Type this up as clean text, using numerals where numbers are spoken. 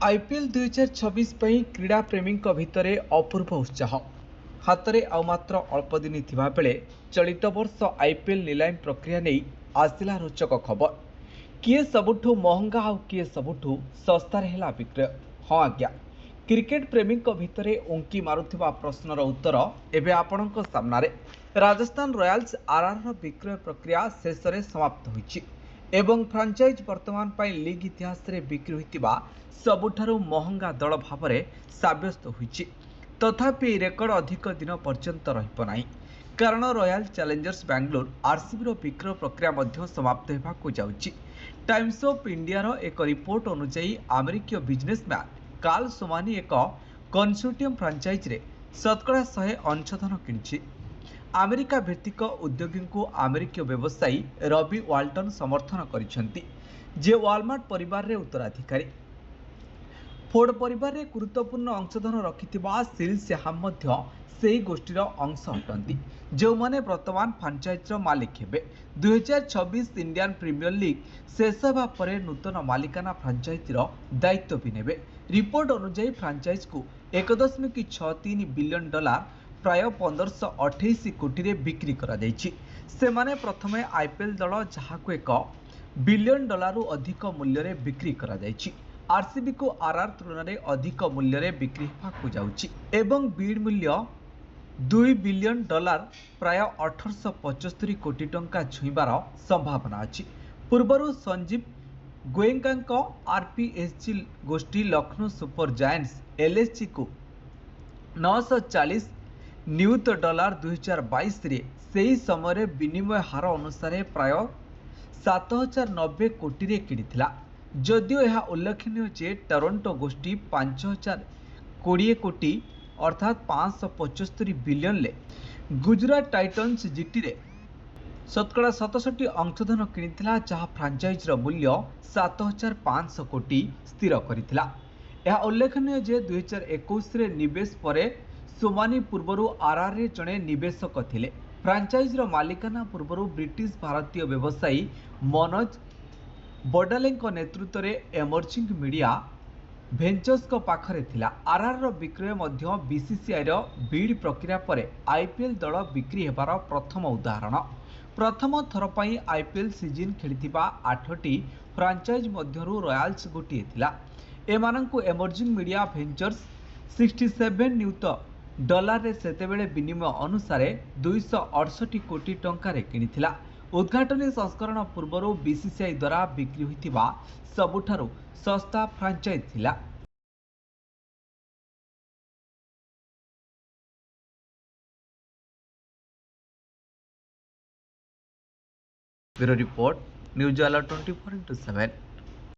IPL 2026 क्रीड़ा प्रेमी भितर अपूर्व उत्साह हाथ में आउ मात्र अल्प दिन थिबा बेले चलित वर्ष आईपीएल नीलाम प्रक्रिया नहीं आसला रोचक खबर किए सबुठु महंगा आउ किए सबुठु सस्तार है विक्रय। हाँ आज्ञा, क्रिकेट प्रेमी भितर उंकी मारुथिबा प्रश्नर उत्तर एवं आपण सामने। राजस्थान रॉयल्स आरआर विक्रय प्रक्रिया शेष में समाप्त होइछि एवं फ्रांचाइज वर्तमान पाई लीग इतिहास रे बिक्री होइतिबा सबुठारु महंगा दल भाव में सब्यस्त होइछि। तथापि रेकर्ड अधिक दिन पर्यंत रहिब नाही, कारण रॉयल चैलेंजर्स बेंगलोर आरसीबी विक्रय प्रक्रिया मध्य समाप्त होगाकू जाउछि। टाइम्स ऑफ इंडिया रो एक रिपोर्ट अनुसार अमेरिकीय बिजनेसमैन कार्ल सोमानी एक कंसोर्टियम फ्रांचाइज रे शतकड़ा 100 अंशधन किनिछि। अमेरिका भित्तिक उद्योगी को अमेरिकीय व्यवसायी रवि वाल्टन समर्थन करिसेंती, जे वालमार्ट परिवार रे उत्तराधिकारी। फोर्ड परिवार रे गुरुत्वपूर्ण अंशधन रखिथिबा सिल सेहाम मध्य सेही गोष्ठीर अंश हटंती, जो माने वर्तमान फ्रांचाइज मालिक हेबे। 2026 इंडियन प्रीमियर लीग शेष होगा पर नूतन मालिकाना फ्रांचाइज दायित्व भी नेबे। रिपोर्ट अनुसार फ्रांचाइज को 1.63 बिलियन डॉलर प्राय 1528 कोटी रे बिक्री करा जायछि। से माने प्रथमे आईपीएल दल जहाको 1 बिलियन डॉलर रु अधिक मूल्य रे बिक्री करा जायछि। आरसीबी को आरआर तुलना रे अधिक मूल्य रे बिक्री होगाकू जाउछि एवं बीड मूल्य 2 बिलियन डॉलर प्राय 1875 कोटी टंका छुईबार संभावना अछि। पूर्वरु संजीव गोयेंका आरपीएसजी गोष्ठी लखनऊ सुपर जायंट्स एलएसजी को 940 नियुत डॉलर 2022 रे सही समय विनिमय हार अनुसार प्राय 7090 कोटी रे किनिथिला। जदियो यह उल्लेखनीय जे टोरंटो गोष्ठी 5020 कोटी अर्थात 575 बिलियन ले गुजरात टाइटन्स जीटी रे शतकड़ा 67 अंशधन किनिथिला, जहां फ्रांचाइज मूल्य 7500 कोटी स्थिर करिथिला। यह उल्लेखनीय जे 2021 रे निवेश परे सोमानी पूर्वरु आरआर रे जणे निवेशक थिले। फ्रांचाइज मालिकाना पूर्वरु ब्रिटिश भारतीय व्यवसायी मनोज बडालेंको नेतृत्व रे एमर्जिंग मीडिया भेंचर्स को पाखरे थिला। आरआर विक्रय मध्य बीसीसीआई रो बीड प्रक्रिया पर आईपीएल दल बिक्री हेबार प्रथम उदाहरण। प्रथम थर पई आईपीएल सीजन खेलिथिबा 8टी फ्रांचाइज मध्यरु रॉयल्स गोटिए थिला। एमानंकु एमर्जिंग मीडिया भेंचर्स 67 नियुत डॉलर रे सेतेबेले विनिमय अनुसार 268 कोटी टंका रे किनिथिला। उद्घाटनी संस्करण पूर्व बीसीसीआई द्वारा बिक्री होइथिबा सबुठारु सस्ता फ्रांचाइज थिला। Bureau report, news alert 24x7।